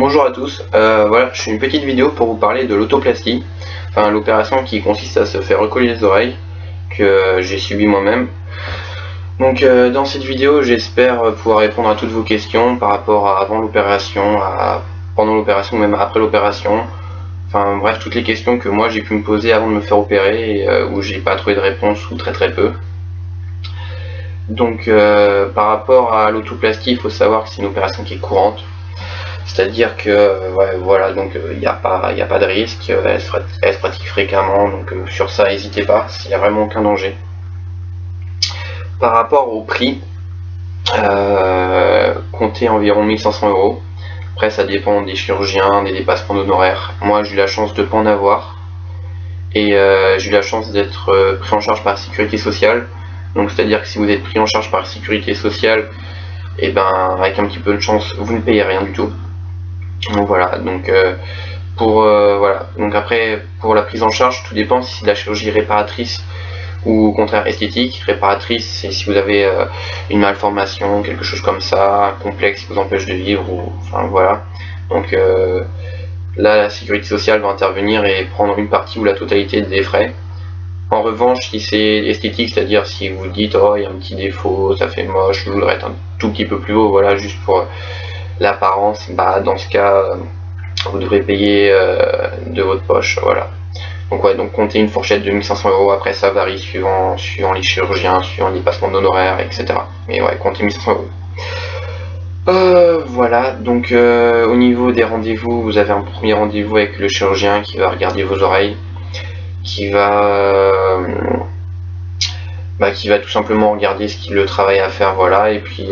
Bonjour à tous, voilà, je fais une petite vidéo pour vous parler de l'autoplastie, enfin l'opération qui consiste à se faire recoller les oreilles, que j'ai subi moi-même. Donc dans cette vidéo, j'espère pouvoir répondre à toutes vos questions par rapport à avant l'opération, à pendant l'opération, même après l'opération. Enfin bref, toutes les questions que moi j'ai pu me poser avant de me faire opérer et où j'ai pas trouvé de réponse ou très peu. Donc par rapport à l'autoplastie, il faut savoir que c'est une opération qui est courante. C'est-à-dire que ouais, voilà, donc il n'y a pas de risque, elle se pratique fréquemment, donc sur ça n'hésitez pas, s'il n'y a vraiment aucun danger. Par rapport au prix, comptez environ 1500 €. Après ça dépend des chirurgiens, des dépassements d'honoraires. Moi j'ai eu la chance de ne pas en avoir, et j'ai eu la chance d'être pris en charge par la sécurité sociale. Donc c'est-à-dire que si vous êtes pris en charge par la sécurité sociale, et ben avec un petit peu de chance, vous ne payez rien du tout. Donc voilà, donc voilà. Donc après pour la prise en charge, tout dépend si c'est de la chirurgie réparatrice ou au contraire esthétique. Réparatrice, c'est si vous avez une malformation, quelque chose comme ça, un complexe qui vous empêche de vivre, ou enfin voilà. Donc là la sécurité sociale va intervenir et prendre une partie ou la totalité des frais. En revanche, si c'est esthétique, c'est-à-dire si vous dites oh il y a un petit défaut, ça fait moche, je voudrais être un tout petit peu plus haut, voilà, juste pour l'apparence, bah dans ce cas vous devrez payer de votre poche, voilà. Donc ouais, donc comptez une fourchette de 1500 €, après ça varie suivant les chirurgiens, suivant les passements d'honoraires, etc. Mais ouais, comptez 1500 €. Voilà, donc au niveau des rendez-vous, vous avez un premier rendez-vous avec le chirurgien qui va regarder vos oreilles, qui va tout simplement regarder le travail à faire, voilà, et puis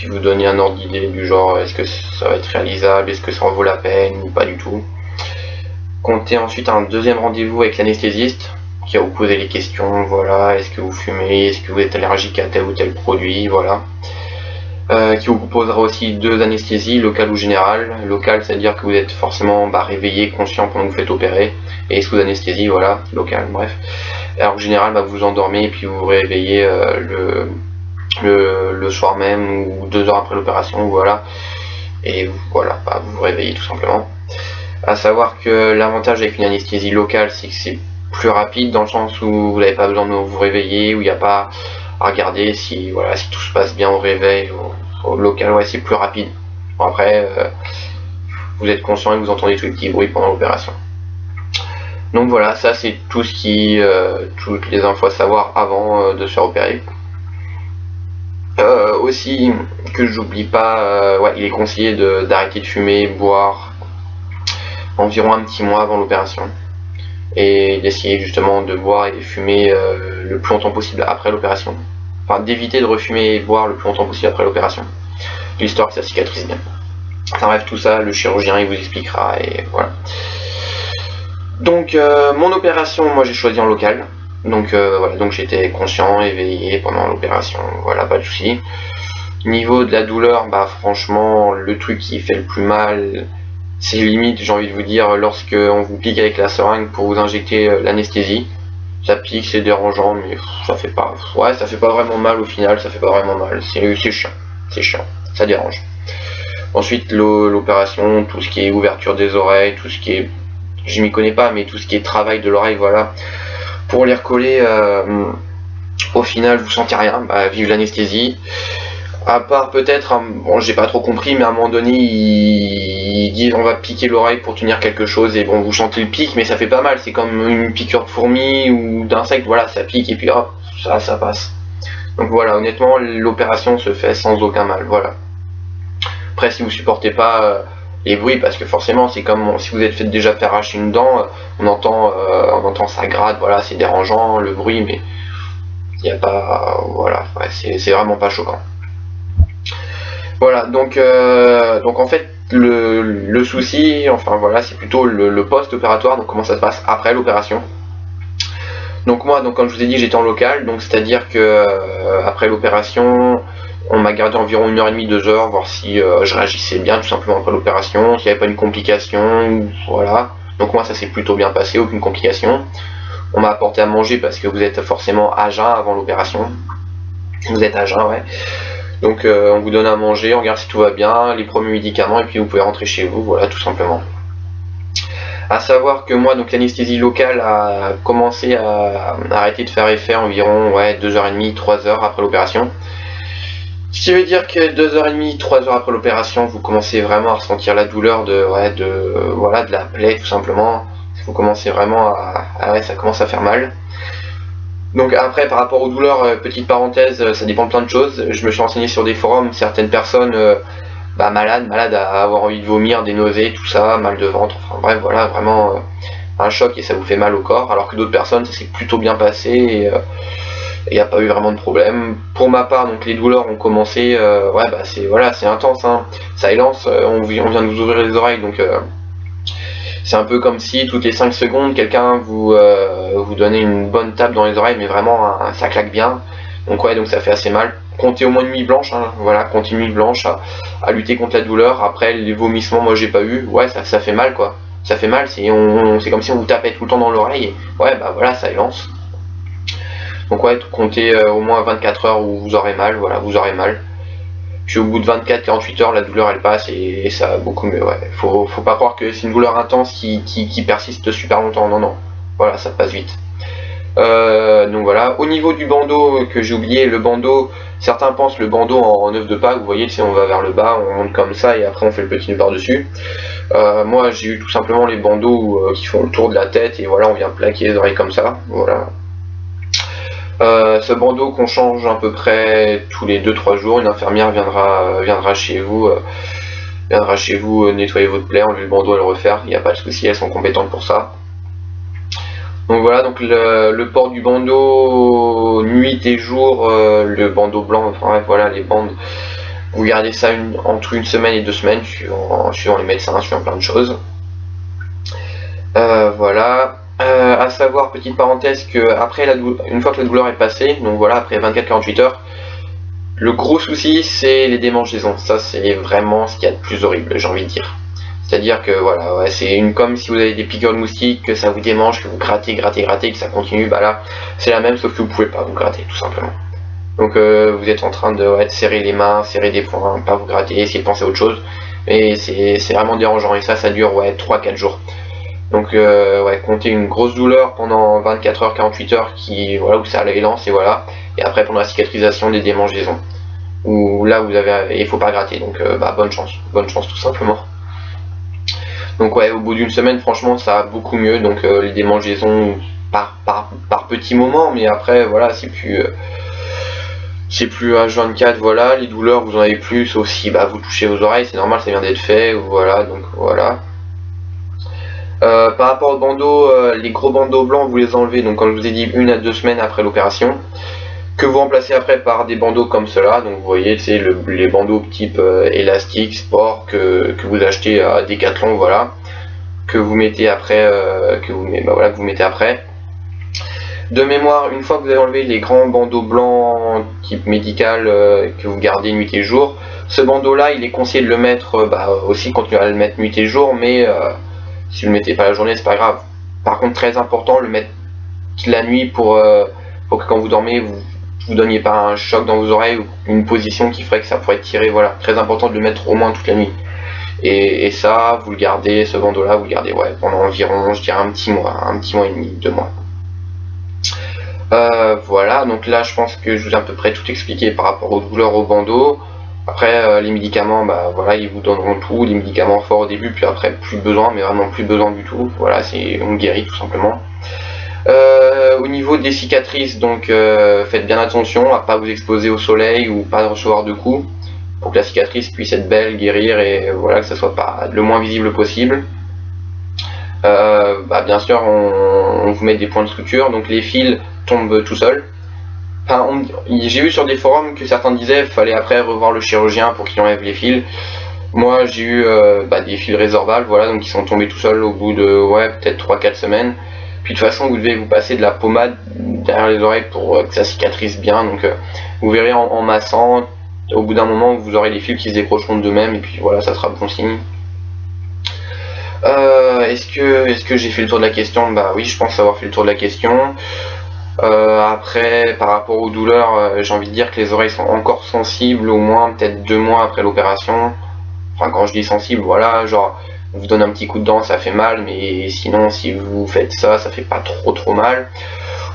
vous donner un ordre d'idée du genre est-ce que ça va être réalisable, est-ce que ça en vaut la peine ou pas du tout. Comptez ensuite un deuxième rendez-vous avec l'anesthésiste qui va vous poser les questions, voilà, est-ce que vous fumez, est-ce que vous êtes allergique à tel ou tel produit, voilà. Qui vous proposera aussi deux anesthésies, locale ou générale. Locale, c'est-à-dire que vous êtes forcément réveillé, conscient pendant que vous faites opérer, et sous anesthésie, voilà, locale, bref. Alors que général, vous vous endormez et puis vous vous réveillez le soir même ou 2 heures après l'opération, voilà, et voilà, vous vous réveillez tout simplement. À savoir que l'avantage avec une anesthésie locale, c'est que c'est plus rapide dans le sens où vous n'avez pas besoin de vous réveiller, où il n'y a pas à regarder si voilà si tout se passe bien au réveil. Au local, ouais, c'est plus rapide. Bon, après, vous êtes conscient et vous entendez tous les petits bruits pendant l'opération. Donc voilà, ça c'est tout ce qui, toutes les infos à savoir avant de se faire opérer. Aussi, que j'oublie pas, ouais, il est conseillé d'arrêter de fumer, boire environ un petit mois avant l'opération, et d'essayer justement de boire et de fumer le plus longtemps possible après l'opération. Enfin, d'éviter de refumer et boire le plus longtemps possible après l'opération, l'histoire que ça cicatrise bien. Enfin bref, tout ça, le chirurgien il vous expliquera, et voilà. Donc mon opération, moi j'ai choisi en local. Donc voilà, donc j'étais conscient, éveillé pendant l'opération, voilà, pas de soucis. Niveau de la douleur, franchement, le truc qui fait le plus mal, c'est limite, j'ai envie de vous dire, lorsque on vous pique avec la seringue pour vous injecter l'anesthésie. Ça pique, c'est dérangeant, mais ça fait pas, ouais, ça fait pas vraiment mal au final, ça fait pas vraiment mal, c'est chiant, ça dérange. Ensuite l'opération, tout ce qui est ouverture des oreilles, tout ce qui est, je m'y connais pas, mais tout ce qui est travail de l'oreille, voilà, pour les recoller, au final vous sentez rien, vive l'anesthésie. À part peut-être, bon j'ai pas trop compris, mais à un moment donné ils disent on va piquer l'oreille pour tenir quelque chose, et bon vous sentez le pic, mais ça fait pas mal, c'est comme une piqûre de fourmi ou d'insecte, voilà, ça pique et puis hop, ça passe. Donc voilà, honnêtement l'opération se fait sans aucun mal, voilà. Après si vous supportez pas les bruits, parce que forcément c'est comme si vous êtes fait déjà faire arracher une dent, on entend ça gratte, voilà, c'est dérangeant le bruit, mais il n'y a pas, voilà, ouais, c'est vraiment pas choquant. Voilà, donc en fait le souci, enfin voilà, c'est plutôt le post-opératoire, donc comment ça se passe après l'opération. Donc moi, donc comme je vous ai dit, j'étais en local, donc c'est-à-dire que après l'opération, on m'a gardé environ 1h30, 2 heures, voir si je réagissais bien tout simplement après l'opération, s'il n'y avait pas une complication, voilà. Donc moi ça s'est plutôt bien passé, aucune complication. On m'a apporté à manger parce que vous êtes forcément à jeun avant l'opération. Vous êtes à jeun, ouais. Donc on vous donne à manger, on regarde si tout va bien, les premiers médicaments et puis vous pouvez rentrer chez vous, voilà tout simplement. À savoir que moi, donc l'anesthésie locale a commencé à arrêter de faire effet environ 2h30, 3h après l'opération. Ce qui veut dire que 2h30, 3h après l'opération, vous commencez vraiment à ressentir la douleur de la plaie tout simplement. Vous commencez vraiment ça commence à faire mal. Donc après, par rapport aux douleurs, petite parenthèse, ça dépend de plein de choses. Je me suis renseigné sur des forums, certaines personnes malades à avoir envie de vomir, des nausées, tout ça, mal de ventre, enfin bref, voilà, vraiment un choc et ça vous fait mal au corps, alors que d'autres personnes, ça s'est plutôt bien passé et il n'y a pas eu vraiment de problème. Pour ma part, donc les douleurs ont commencé, c'est intense, hein. Ça élance, on vient de vous ouvrir les oreilles, donc c'est un peu comme si toutes les 5 secondes, quelqu'un vous donnait une bonne tape dans les oreilles, mais vraiment, ça claque bien. Donc donc ça fait assez mal. Comptez au moins une nuit blanche, hein, voilà, comptez une nuit blanche à lutter contre la douleur. Après, les vomissements, moi j'ai pas eu, ça fait mal quoi. Ça fait mal, c'est comme si on vous tapait tout le temps dans l'oreille. Voilà, ça élance. Donc comptez au moins 24 heures où vous aurez mal, voilà, vous aurez mal. Puis au bout de 24-48 heures, la douleur elle passe et ça va beaucoup mieux. Faut pas croire que c'est une douleur intense qui persiste super longtemps. Non. Voilà, ça passe vite. Donc voilà. Au niveau du bandeau que j'ai oublié, le bandeau, certains pensent le bandeau en œuf de Pâques. Vous voyez, on va vers le bas, on monte comme ça et après on fait le petit nœud par dessus. Moi j'ai eu tout simplement les bandeaux qui font le tour de la tête et voilà, on vient plaquer les oreilles comme ça. Voilà. Ce bandeau qu'on change à peu près tous les 2-3 jours, une infirmière viendra chez vous nettoyer votre plaie, enlever le bandeau et le refaire, il n'y a pas de souci, elles sont compétentes pour ça. Donc voilà, donc le port du bandeau nuit et jour, le bandeau blanc, enfin voilà, les bandes, vous gardez ça entre 1 semaine et 2 semaines, suivant les médecins, suivant plein de choses. Voilà. À savoir, petite parenthèse, que après une fois que la douleur est passée, donc voilà, après 24-48 heures, le gros souci c'est les démangeaisons. Ça c'est vraiment ce qu'il y a de plus horrible, j'ai envie de dire. C'est-à-dire que voilà, c'est comme si vous avez des piqûres de moustiques, que ça vous démange, que vous grattez, que ça continue, là c'est la même sauf que vous pouvez pas vous gratter tout simplement. Donc vous êtes en train de serrer les mains, serrer des poings, pas vous gratter, essayer de penser à autre chose. Mais c'est vraiment dérangeant et ça dure 3-4 jours. Donc comptez une grosse douleur pendant 24 heures, 48 heures où ça élance et voilà. Et après pendant la cicatrisation des démangeaisons. Où là il faut pas gratter, donc bonne chance tout simplement. Donc au bout d'une semaine franchement ça va beaucoup mieux, donc les démangeaisons par petits moments, mais après voilà c'est plus H24, voilà, les douleurs vous en avez plus, sauf si vous touchez vos oreilles, c'est normal, ça vient d'être fait, voilà, donc voilà. Par rapport aux bandeaux, les gros bandeaux blancs vous les enlevez, donc comme je vous ai dit 1 à 2 semaines après l'opération, que vous remplacez après par des bandeaux comme cela. Donc vous voyez c'est les bandeaux type élastique, sport que vous achetez à Decathlon, voilà, que vous mettez après, que vous mettez après. De mémoire, une fois que vous avez enlevé les grands bandeaux blancs type médical que vous gardez nuit et jour, ce bandeau là il est conseillé de le mettre aussi continuer à le mettre nuit et jour, mais si vous le mettez pas la journée c'est pas grave. Par contre très important, le mettre la nuit pour que quand vous dormez vous donniez pas un choc dans vos oreilles ou une position qui ferait que ça pourrait tirer, voilà, très important de le mettre au moins toute la nuit. Et ça vous le gardez, ce bandeau là vous le gardez pendant environ je dirais un petit mois et demi, 2 mois. Voilà, donc là je pense que je vous ai à peu près tout expliqué par rapport aux douleurs au bandeau. Après les médicaments, voilà, ils vous donneront tout, les médicaments forts au début, puis après plus besoin, mais vraiment plus besoin du tout. Voilà, on guérit tout simplement. Au niveau des cicatrices, donc faites bien attention à pas vous exposer au soleil ou pas recevoir de coups, pour que la cicatrice puisse être belle, guérir et voilà, que ça soit pas le moins visible possible. Bien sûr on vous met des points de suture, donc les fils tombent tout seuls. Enfin, j'ai vu sur des forums que certains disaient qu'il fallait après revoir le chirurgien pour qu'il enlève les fils. Moi j'ai eu des fils résorbables, voilà, donc ils sont tombés tout seuls au bout de peut-être 3-4 semaines. Puis de toute façon vous devez vous passer de la pommade derrière les oreilles pour que ça cicatrise bien, donc vous verrez en massant, au bout d'un moment vous aurez les fils qui se décrocheront d'eux-mêmes et puis voilà, ça sera bon signe. Est-ce que j'ai fait le tour de la question? Oui, je pense avoir fait le tour de la question. Après, par rapport aux douleurs, j'ai envie de dire que les oreilles sont encore sensibles, au moins peut-être 2 mois après l'opération. Enfin, quand je dis sensible, voilà, genre, on vous donne un petit coup de dent, ça fait mal, mais sinon, si vous faites ça, ça fait pas trop mal.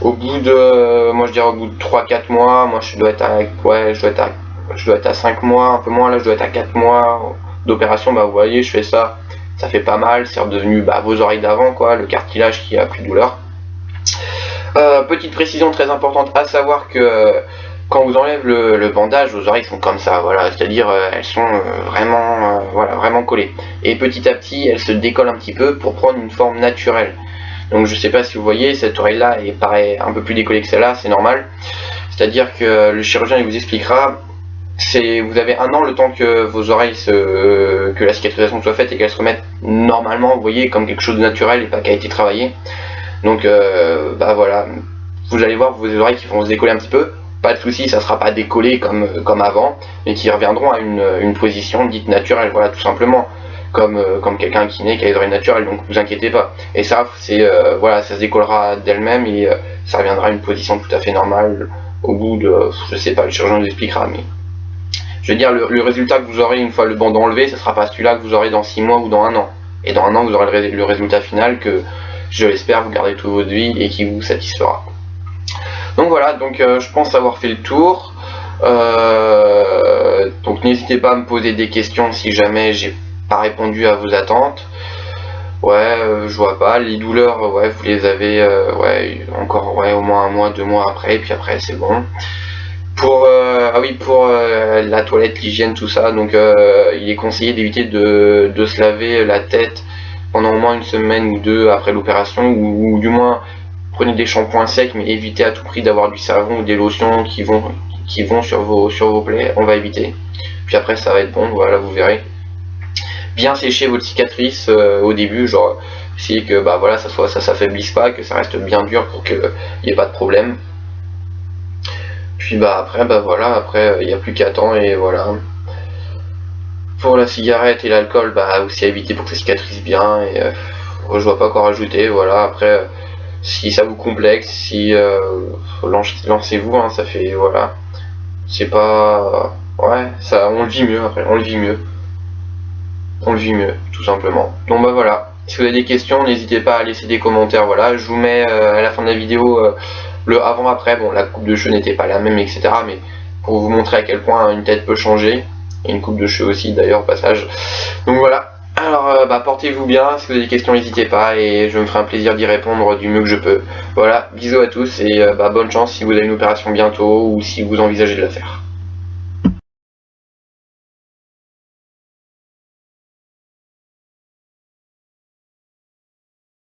Au bout de, moi je dirais au bout de 3-4 mois, moi je dois être à, ouais, je dois être à 5 mois, un peu moins, là je dois être à 4 mois d'opération, bah vous voyez, je fais ça, ça fait pas mal, c'est redevenu vos oreilles d'avant, quoi, le cartilage qui a plus de douleur. Petite précision très importante à savoir que quand vous enlèvez le bandage, vos oreilles sont comme ça, voilà, c'est-à-dire elles sont voilà, vraiment collées. Et petit à petit, elles se décollent un petit peu pour prendre une forme naturelle. Donc je sais pas si vous voyez, cette oreille là elle paraît un peu plus décollée que celle-là, c'est normal. C'est-à-dire que le chirurgien il vous expliquera, vous avez 1 an le temps que vos oreilles que la cicatrisation soit faite et qu'elles se remettent normalement, vous voyez, comme quelque chose de naturel et pas qui a été travaillé. Donc voilà, vous allez voir vos oreilles qui vont se décoller un petit peu, pas de souci, ça sera pas décollé comme avant, mais qui reviendront à une position dite naturelle, voilà, tout simplement. Comme quelqu'un qui naît, qui a les oreilles naturelles, donc vous inquiétez pas. Et ça, voilà, ça se décollera d'elle-même et ça reviendra à une position tout à fait normale au bout de, je sais pas, le chirurgien nous expliquera, mais je veux dire, le résultat que vous aurez une fois le bandeau enlevé, ce sera pas celui-là que vous aurez dans 6 mois ou dans 1 an. Et dans 1 an, vous aurez le résultat final que je l'espère vous garder toute votre vie et qui vous satisfera. Donc voilà, donc je pense avoir fait le tour. Donc n'hésitez pas à me poser des questions si jamais j'ai pas répondu à vos attentes. Ouais, je vois pas, les douleurs, ouais, vous les avez, ouais, encore, ouais, au moins 1 mois, 2 mois après, et puis après c'est bon. Pour, ah oui, pour la toilette, l'hygiène, tout ça, donc il est conseillé d'éviter de se laver la tête pendant au moins 1 semaine ou 2 après l'opération, ou du moins prenez des shampoings secs, mais évitez à tout prix d'avoir du savon ou des lotions qui vont sur vos plaies, on va éviter. Puis après ça va être bon, voilà, vous verrez. Bien sécher votre cicatrice au début, genre essayer que voilà, ça s'affaiblisse pas, que ça reste bien dur pour qu'il n'y ait pas de problème. Puis après voilà, après il n'y a plus qu'à attendre et voilà. Pour la cigarette et l'alcool, aussi à éviter pour que ça cicatrise bien et je vois pas quoi rajouter, voilà. Après si ça vous complexe, si lancez-vous, hein, ça fait voilà. C'est pas ouais, ça on le vit mieux après, on le vit mieux. On le vit mieux, tout simplement. Donc voilà, si vous avez des questions, n'hésitez pas à laisser des commentaires, voilà, je vous mets à la fin de la vidéo le avant-après, bon la coupe de cheveux n'était pas la même, etc. Mais pour vous montrer à quel point une tête peut changer, et une coupe de cheveux aussi d'ailleurs au passage. Donc voilà, alors portez-vous bien, si vous avez des questions n'hésitez pas, et je me ferai un plaisir d'y répondre du mieux que je peux. Voilà, bisous à tous, et bonne chance si vous avez une opération bientôt, ou si vous envisagez de la faire.